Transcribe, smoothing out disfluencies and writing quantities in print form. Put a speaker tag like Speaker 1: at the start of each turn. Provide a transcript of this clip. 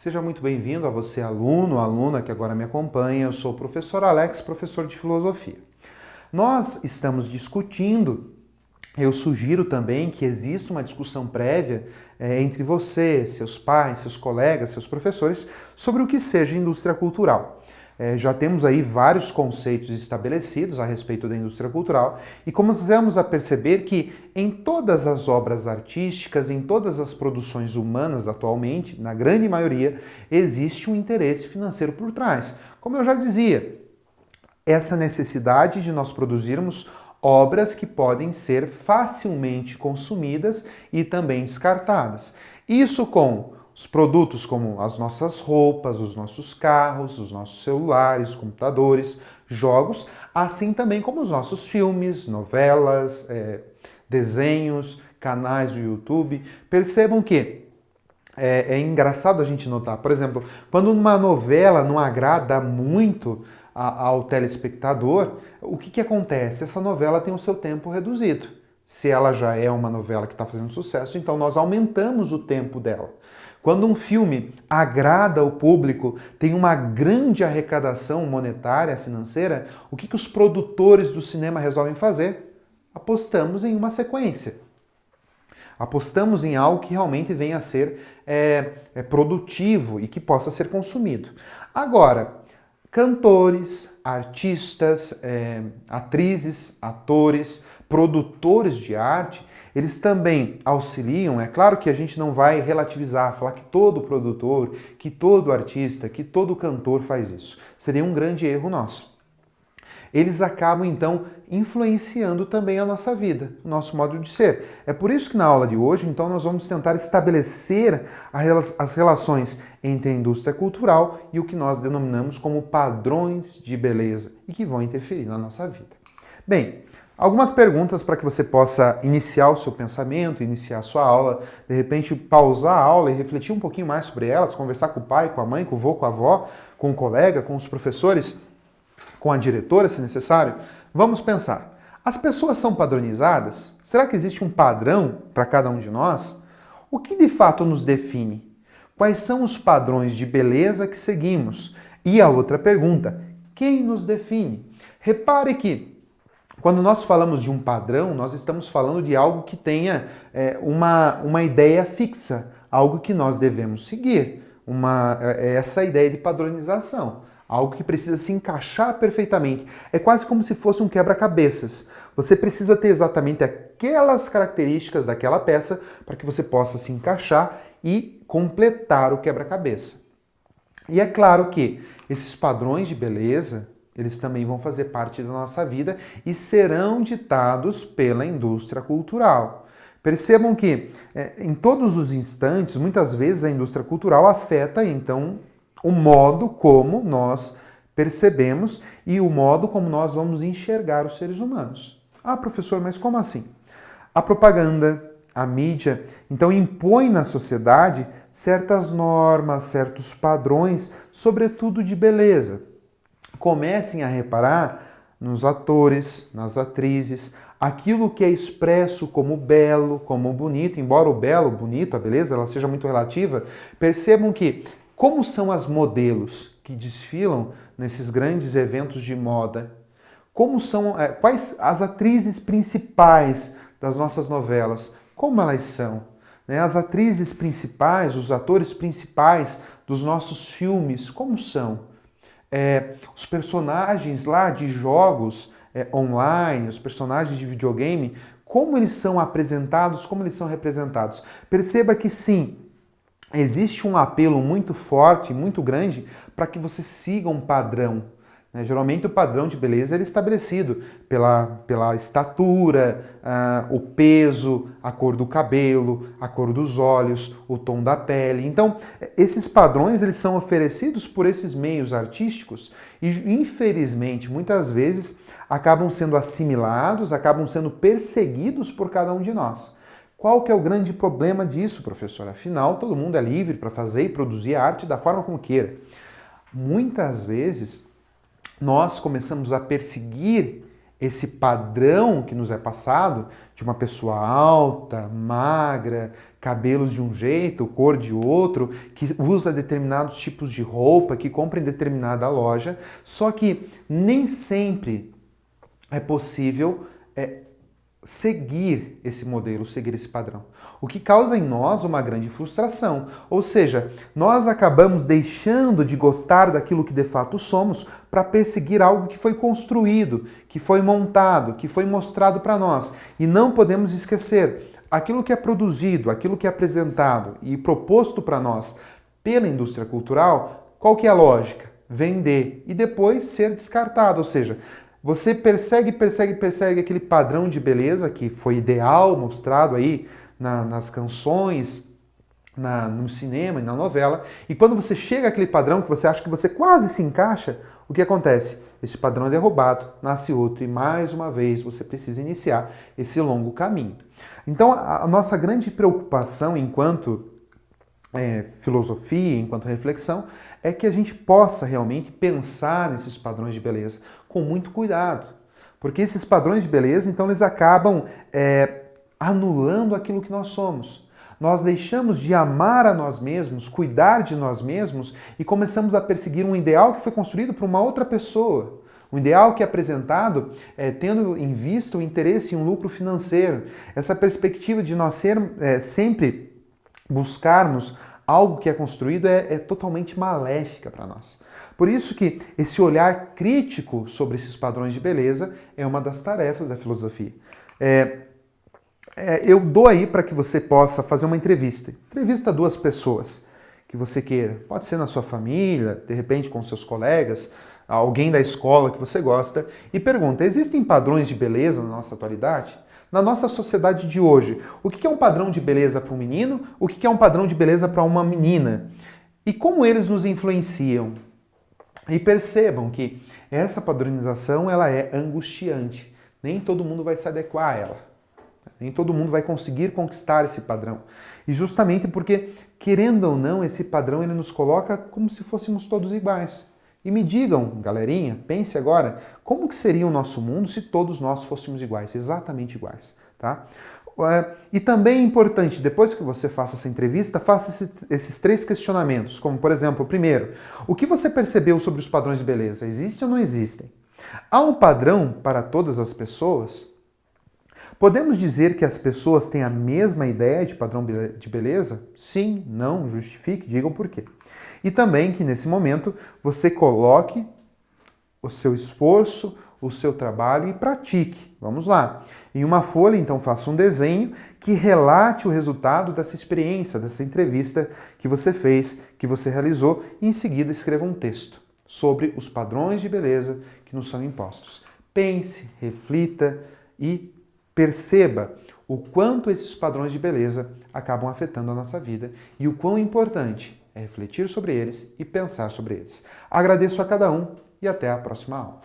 Speaker 1: Seja muito bem-vindo a você, aluno, aluna que agora me acompanha. Eu sou o professor Alex, professor de filosofia. Nós estamos discutindo, eu sugiro também que exista uma discussão prévia entre você, seus pais, seus colegas, seus professores, sobre o que seja indústria cultural. Já temos aí vários conceitos estabelecidos a respeito da indústria cultural e começamos a perceber que em todas as obras artísticas, em todas as produções humanas atualmente, na grande maioria, existe um interesse financeiro por trás. Como eu já dizia, essa necessidade de nós produzirmos obras que podem ser facilmente consumidas e também descartadas. Isso com os produtos como as nossas roupas, os nossos carros, os nossos celulares, computadores, jogos, assim também como os nossos filmes, novelas, desenhos, canais do YouTube. Percebam que é engraçado a gente notar, por exemplo, quando uma novela não agrada muito ao telespectador, o que acontece? Essa novela tem o seu tempo reduzido. Se ela já é uma novela que está fazendo sucesso, então nós aumentamos o tempo dela. Quando um filme agrada o público, tem uma grande arrecadação monetária, financeira, o que os produtores do cinema resolvem fazer? Apostamos em uma sequência. Apostamos em algo que realmente venha a ser produtivo e que possa ser consumido. Agora, cantores, artistas, atrizes, atores, produtores de arte, eles também auxiliam. É claro que a gente não vai relativizar, falar que todo produtor, que todo artista, que todo cantor faz isso. Seria um grande erro nosso. Eles acabam, então, influenciando também a nossa vida, o nosso modo de ser. É por isso que na aula de hoje, então, nós vamos tentar estabelecer as relações entre a indústria cultural e o que nós denominamos como padrões de beleza e que vão interferir na nossa vida. Bem, algumas perguntas para que você possa iniciar o seu pensamento, iniciar a sua aula, de repente pausar a aula e refletir um pouquinho mais sobre elas, conversar com o pai, com a mãe, com o vô, com a avó, com o colega, com os professores, com a diretora, se necessário. Vamos pensar. As pessoas são padronizadas? Será que existe um padrão para cada um de nós? O que de fato nos define? Quais são os padrões de beleza que seguimos? E a outra pergunta, quem nos define? Repare que quando nós falamos de um padrão, nós estamos falando de algo que tenha uma ideia fixa, algo que nós devemos seguir. Essa ideia de padronização. Algo que precisa se encaixar perfeitamente. É quase como se fosse um quebra-cabeças. Você precisa ter exatamente aquelas características daquela peça para que você possa se encaixar e completar o quebra-cabeça. E é claro que esses padrões de beleza, eles também vão fazer parte da nossa vida e serão ditados pela indústria cultural. Percebam que em todos os instantes, muitas vezes a indústria cultural afeta, então, o modo como nós percebemos e o modo como nós vamos enxergar os seres humanos. Ah, professor, mas como assim? A propaganda, a mídia, então impõe na sociedade certas normas, certos padrões, sobretudo de beleza. Comecem a reparar nos atores, nas atrizes, aquilo que é expresso como belo, como bonito, embora o belo, o bonito, a beleza, ela seja muito relativa, percebam que como são as modelos que desfilam nesses grandes eventos de moda? Como são, quais as atrizes principais das nossas novelas? Como elas são? As atrizes principais, os atores principais dos nossos filmes, como são? Os personagens lá de jogos online, os personagens de videogame, como eles são apresentados, como eles são representados? Perceba que sim, existe um apelo muito forte, muito grande, para que você siga um padrão. Geralmente o padrão de beleza é estabelecido pela estatura, o peso, a cor do cabelo, a cor dos olhos, o tom da pele. Então, esses padrões eles são oferecidos por esses meios artísticos e, infelizmente, muitas vezes acabam sendo assimilados, acabam sendo perseguidos por cada um de nós. Qual que é o grande problema disso, professor? Afinal, todo mundo é livre para fazer e produzir arte da forma como queira. Muitas vezes, nós começamos a perseguir esse padrão que nos é passado, de uma pessoa alta, magra, cabelos de um jeito, cor de outro, que usa determinados tipos de roupa, que compra em determinada loja, só que nem sempre é possível seguir esse modelo, seguir esse padrão. O que causa em nós uma grande frustração. Ou seja, nós acabamos deixando de gostar daquilo que de fato somos para perseguir algo que foi construído, que foi montado, que foi mostrado para nós. E não podemos esquecer, aquilo que é produzido, aquilo que é apresentado e proposto para nós pela indústria cultural, qual que é a lógica? Vender e depois ser descartado. Ou seja, você persegue aquele padrão de beleza que foi ideal, mostrado aí nas canções, no cinema e na novela, e quando você chega àquele padrão que você acha que você quase se encaixa, o que acontece? Esse padrão é derrubado, nasce outro, e mais uma vez você precisa iniciar esse longo caminho. Então, a nossa grande preocupação enquanto filosofia, enquanto reflexão, é que a gente possa realmente pensar nesses padrões de beleza com muito cuidado. Porque esses padrões de beleza, então, eles acabam anulando aquilo que nós somos. Nós deixamos de amar a nós mesmos, cuidar de nós mesmos e começamos a perseguir um ideal que foi construído por uma outra pessoa. Um ideal que é apresentado tendo em vista o interesse em um lucro financeiro. Essa perspectiva de nós sempre buscarmos algo que é construído é totalmente maléfica para nós. Por isso que esse olhar crítico sobre esses padrões de beleza é uma das tarefas da filosofia. Eu dou aí para que você possa fazer uma entrevista. Entrevista a duas pessoas que você queira. Pode ser na sua família, de repente com seus colegas, alguém da escola que você gosta, e pergunta, existem padrões de beleza na nossa atualidade? Na nossa sociedade de hoje, o que é um padrão de beleza para um menino? O que é um padrão de beleza para uma menina? E como eles nos influenciam? E percebam que essa padronização ela é angustiante. Nem todo mundo vai se adequar a ela. Nem todo mundo vai conseguir conquistar esse padrão. E justamente porque, querendo ou não, esse padrão ele nos coloca como se fôssemos todos iguais. E me digam, galerinha, pense agora, como que seria o nosso mundo se todos nós fôssemos iguais, exatamente iguais, tá? E também é importante, depois que você faça essa entrevista, faça esses 3 questionamentos, como por exemplo, primeiro, o que você percebeu sobre os padrões de beleza? Existem ou não existem? Há um padrão para todas as pessoas? Podemos dizer que as pessoas têm a mesma ideia de padrão de beleza? Sim, não, justifique, digam por quê. E também que nesse momento você coloque o seu esforço, o seu trabalho e pratique. Vamos lá. Em uma folha, então, faça um desenho que relate o resultado dessa experiência, dessa entrevista que você fez, que você realizou, e em seguida escreva um texto sobre os padrões de beleza que nos são impostos. Pense, reflita e perceba o quanto esses padrões de beleza acabam afetando a nossa vida e o quão importante é refletir sobre eles e pensar sobre eles. Agradeço a cada um e até a próxima aula.